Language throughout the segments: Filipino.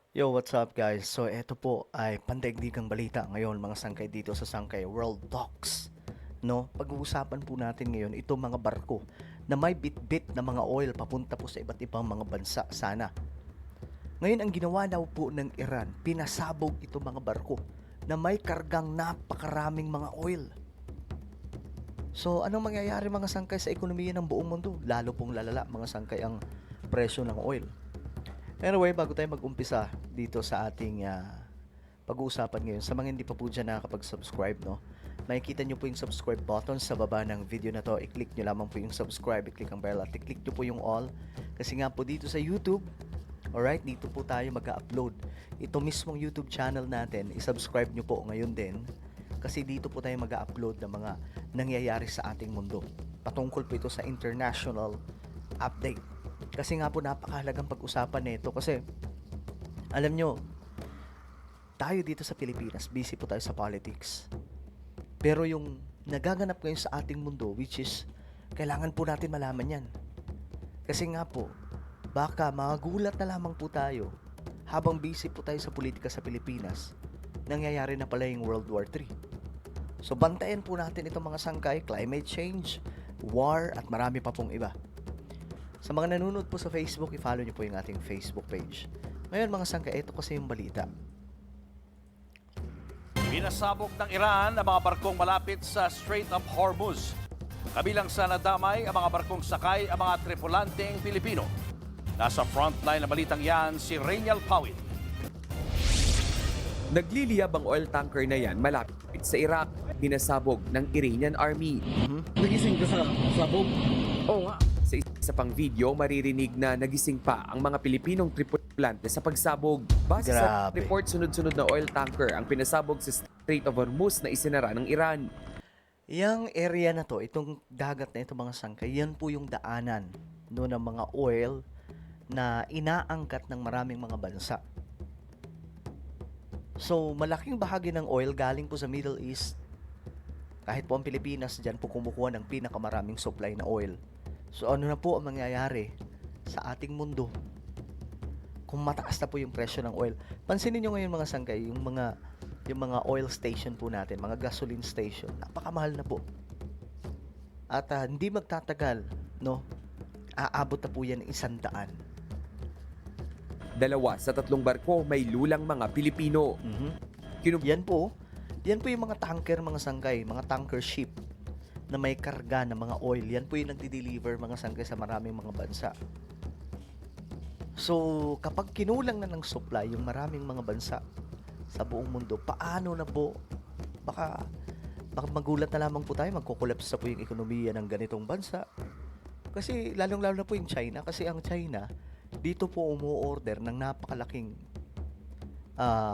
Yo, what's up guys? So eto po ay pandaigdigang balita ngayon mga sangkay dito sa Sangkay World Talks. No, pag-uusapan po natin ngayon itong mga barko na may bit-bit na mga oil papunta po sa iba't ibang mga bansa sana. Ngayon ang ginawa daw po ng Iran, pinasabog itong mga barko na may kargang napakaraming mga oil. So anong mangyayari mga sangkay sa ekonomiya ng buong mundo? Lalo pong lalala mga sangkay ang presyo ng oil. Anyway, bago tayo mag-umpisa dito sa ating pag-uusapan ngayon, sa mga hindi pa po dyan nakakapag-subscribe, no? Makikita nyo po yung subscribe button sa baba ng video na to. I-click nyo lamang po yung subscribe, i-click ang bell at i-click nyo po yung all. Kasi nga po dito sa YouTube, alright, dito po tayo mag-upload. Ito mismong YouTube channel natin, i-subscribe nyo po ngayon din. Kasi dito po tayo mag-upload ng mga nangyayari sa ating mundo. Patungkol po ito sa international update. Kasi nga po napakahalagang pag-usapan nito kasi alam nyo, tayo dito sa Pilipinas, busy po tayo sa politics. Pero yung nagaganap ngayon sa ating mundo, which is, kailangan po natin malaman yan. Kasi nga po, baka magulat na lamang po tayo habang busy po tayo sa politika sa Pilipinas, nangyayari na pala yung World War III. So bantayan po natin itong mga sangkay, climate change, war, at marami pa pong iba. Sa mga nanonood po sa Facebook, i-follow nyo po yung ating Facebook page. Ngayon mga sangka, ito kasi yung balita. Pinasabog ng Iran ang mga barkong malapit sa Strait of Hormuz. Kabilang sa nadamay ang mga barkong sakay ang mga tripulanteng Pilipino. Nasa frontline na balitang yan si Rainiel Pawit. Nagliliyab ang oil tanker na yan malapit sa Iraq, binasabog ng Iranian Army. Nagising ka sa sabog? Oo nga. Sa isa pang video, maririnig na nagising pa ang mga Pilipinong tripulante sa pagsabog. Base sa Grabe. report, sunod-sunod na oil tanker ang pinasabog sa Strait of Hormuz na isinara ng Iran. Yang area na to, itong dagat na ito mga sangka, yan po yung daanan no, ng mga oil na inaangkat ng maraming mga bansa. So, malaking bahagi ng oil galing po sa Middle East. Kahit po ang Pilipinas, dyan po kumukuha ng pinakamaraming supply na oil. So ano na po ang mangyayari sa ating mundo kung mataas na po yung presyo ng oil? Pansinin nyo ngayon mga sangkay, yung mga oil station po natin, mga gasoline station, napakamahal na po. At hindi magtatagal, no? Aabot na po yan ng 100. 2 sa 3 barko may lulang mga Pilipino. Yan po yung mga tanker, mga sangkay, mga tanker ship na may karga ng mga oil. Yan po yung nagdi-deliver mga sangkay sa maraming mga bansa. So, kapag kinulang na ng supply yung maraming mga bansa sa buong mundo, paano na po? Baka magulat na lamang po tayo, magkukulaps na po yung ekonomiya ng ganitong bansa. Kasi lalong-lalo na po yung China. Kasi ang China, dito po umu-order ng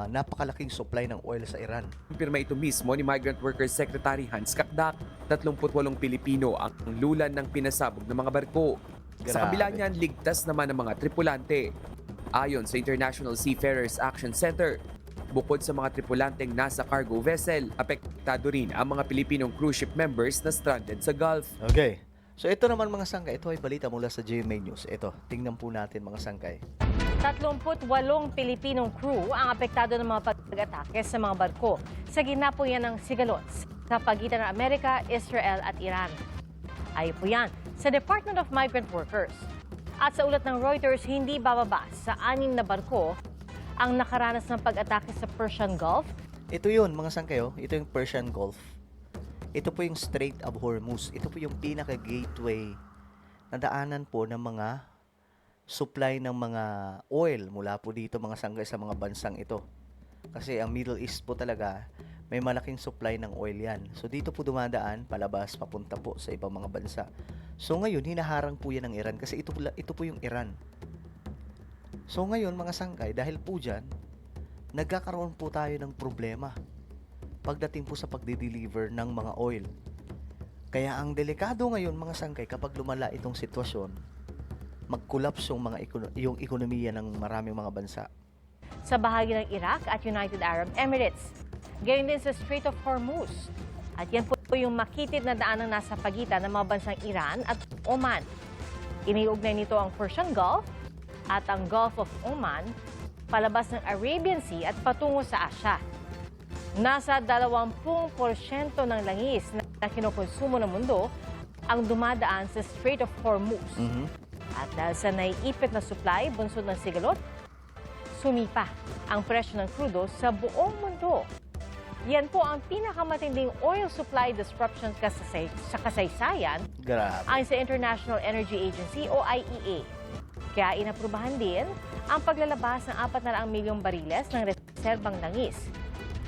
napakalaking supply ng oil sa Iran. Pirma ito mismo ni Migrant Workers Secretary Hans Kakdak. 38 Pilipino ang lulan ng pinasabog ng mga barko. Sa Grabe. kabila niyan, ligtas naman ang mga tripulante. Ayon sa International Seafarers Action Center, bukod sa mga tripulanteng nasa cargo vessel, apektado rin ang mga Pilipinong cruise ship members na stranded sa Gulf. Okay. So ito naman mga sangkay, ito ay balita mula sa GMA News. Ito, tingnan po natin mga sangkay. 38 Pilipinong crew ang apektado ng mga pag-atake sa mga barko sa gitna po yan ng sigalots sa pagitan ng Amerika, Israel at Iran. Ayon po yan sa Department of Migrant Workers. At sa ulat ng Reuters, hindi bababa sa 6 na barko ang nakaranas ng pag-atake sa Persian Gulf. Ito yun mga sangkay, oh. Ito yung Persian Gulf. Ito po yung Strait of Hormuz. Ito po yung pinaka-gateway na daanan po ng mga supply ng mga oil mula po dito mga sangkay sa mga bansang ito. Kasi ang Middle East po talaga, may malaking supply ng oil yan. So dito po dumadaan, palabas, papunta po sa ibang mga bansa. So ngayon, hinaharang po yan ng Iran kasi ito po yung Iran. So ngayon mga sangkay, dahil po dyan, nagkakaroon po tayo ng problema pagdating po sa pagde-deliver ng mga oil. Kaya ang delikado ngayon mga sangkay, kapag lumala itong sitwasyon, mag-collapse yung ekonomiya ng maraming mga bansa. Sa bahagi ng Iraq at United Arab Emirates. Gayon din sa Strait of Hormuz. At yan po yung makitid na daanang nasa pagitan ng mga bansang Iran at Oman. Iniugnay nito ang Persian Gulf at ang Gulf of Oman palabas ng Arabian Sea at patungo sa Asya. Nasa 20% ng langis na kinukonsumo ng mundo ang dumadaan sa Strait of Hormuz. At dahil sa naiipit na supply, bunsod ng sigalot, sumipa ang presyo ng crudo sa buong mundo. Yan po ang pinakamatinding oil supply disruption sa kasaysayan Grabe. ayon sa International Energy Agency o IEA. Kaya inaprubahan din ang paglalabas ng 400 milyong bariles ng reserbang langis,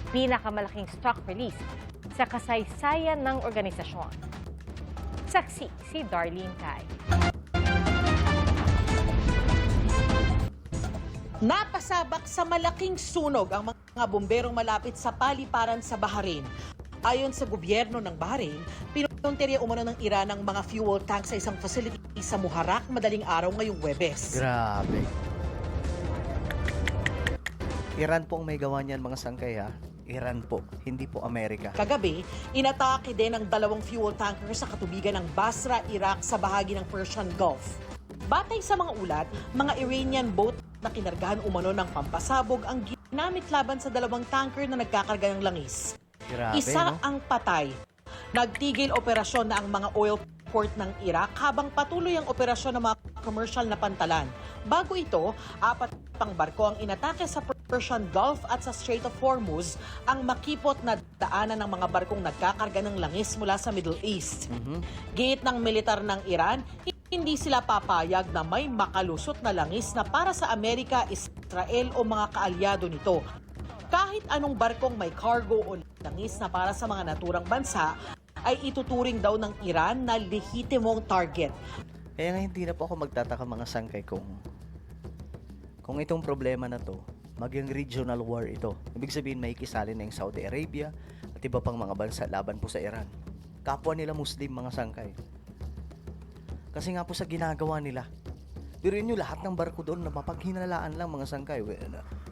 pinakamalaking stock release sa kasaysayan ng organisasyon. Saksi si Darlene Kai. Napasabak sa malaking sunog ang mga bomberong malapit sa paliparan sa Bahrain. Ayon sa gobyerno ng Bahrain, pinuntirya umano ng Iran ang mga fuel tank sa isang facility sa Muharraq madaling araw ngayong Huwebes. Grabe. Iran po ang may gawa niyan, mga sangkay, ha? Iran po, hindi po Amerika. Kagabi, inatake din ang 2 fuel tanker sa katubigan ng Basra, Iraq sa bahagi ng Persian Gulf. Batay sa mga ulat, mga Iranian boat na kinargahan umano ng pampasabog ang ginamit laban sa 2 tanker na nagkakarga ng langis. Grabe, Isa no? ang patay. Nagtigil operasyon na ang mga oil port ng Iraq habang patuloy ang operasyon ng mga commercial na pantalan. Bago ito, 4 pang barko ang inatake sa Persian Gulf at sa Strait of Hormuz, ang makipot na daanan ng mga barkong nagkakarga ng langis mula sa Middle East. Giit ng militar ng Iran, hindi sila papayag na may makalusot na langis na para sa Amerika, Israel o mga kaalyado nito. Kahit anong barkong may cargo o langis na para sa mga naturang bansa, ay ituturing daw ng Iran na lehitimong target. Kaya nga hindi na po ako magtataka, mga sangkay, kung itong problema na to, maging regional war ito. Ibig sabihin, may kisali na yung Saudi Arabia at iba pang mga bansa laban po sa Iran. Kapwa nila Muslim, mga sangkay. Kasi nga po sa ginagawa nila. Pero yun yung lahat ng barko doon na mapaghinalaan lang, mga sangkay,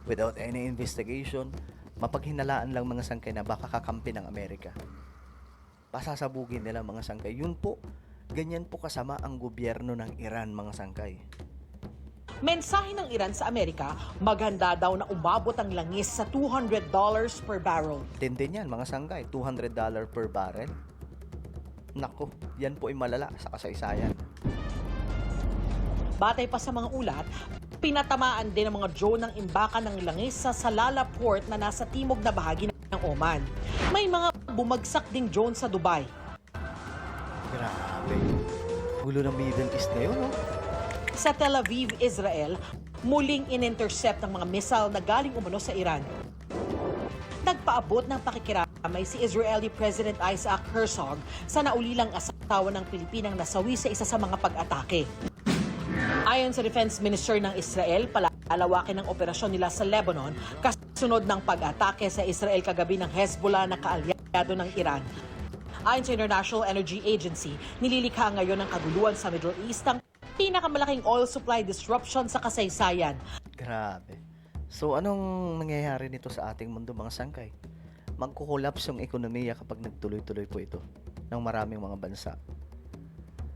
without any investigation, mapaghinalaan lang, mga sangkay, na baka kakampi ng Amerika. Pasasabugin nila, mga sangkay. Yun po, ganyan po kasama ang gobyerno ng Iran, mga sangkay. Mensahe ng Iran sa Amerika, maghanda daw na umabot ang langis sa $200 per barrel. Tindi niyan, mga sangkay, $200 per barrel. Nako, yan po ay malala sa kasaysayan. Batay pa sa mga ulat, pinatamaan din ang mga drone ng imbakan ng langis sa Salalah Port na nasa timog na bahagi ng Oman. May mga bumagsak ding drone sa Dubai. Grabe. Gulo ng Middle East na yun, no? Sa Tel Aviv, Israel, muling in-intercept ang mga missile na galing umano sa Iran. Nagpaabot ng pakikiramay si Israeli President Isaac Herzog sa naulilang asawa ng Pilipinang nasawi sa isa sa mga pag-atake. Ayon sa Defense Minister ng Israel, palalawakin ang operasyon nila sa Lebanon kasunod ng pag-atake sa Israel kagabi ng Hezbollah na kaalyado ng Iran. Ayon sa International Energy Agency, nililikha ngayon ng kaguluhan sa Middle East ang pinakamalaking oil supply disruption sa kasaysayan. Grabe. So, anong nangyayari nito sa ating mundo, mga sangkay? Magkukulaps yung ekonomiya kapag nagtuloy-tuloy po ito ng maraming mga bansa.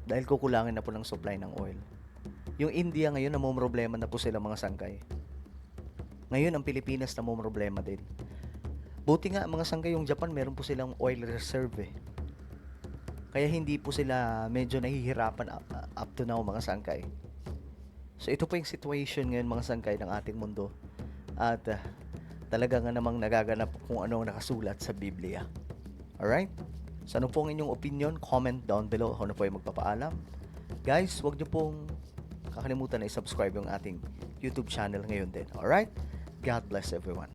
Dahil kukulangin na po ng supply ng oil. Yung India ngayon, namumroblema na po sila, mga sangkay. Ngayon, ang Pilipinas namumroblema din. Buti nga, mga sangkay, yung Japan, meron po silang oil reserve, eh. Kaya hindi po sila medyo nahihirapan up to now, mga sangkay. So ito po yung situation ngayon, mga sangkay, ng ating mundo. At talaga nga namang nagaganap kung ano nakasulat sa Biblia. Alright? So ano po ang inyong opinion? Comment down below. Ako na po yung magpapaalam. Guys, huwag niyo pong kakalimutan na i-subscribe yung ating YouTube channel ngayon din. Alright? God bless everyone.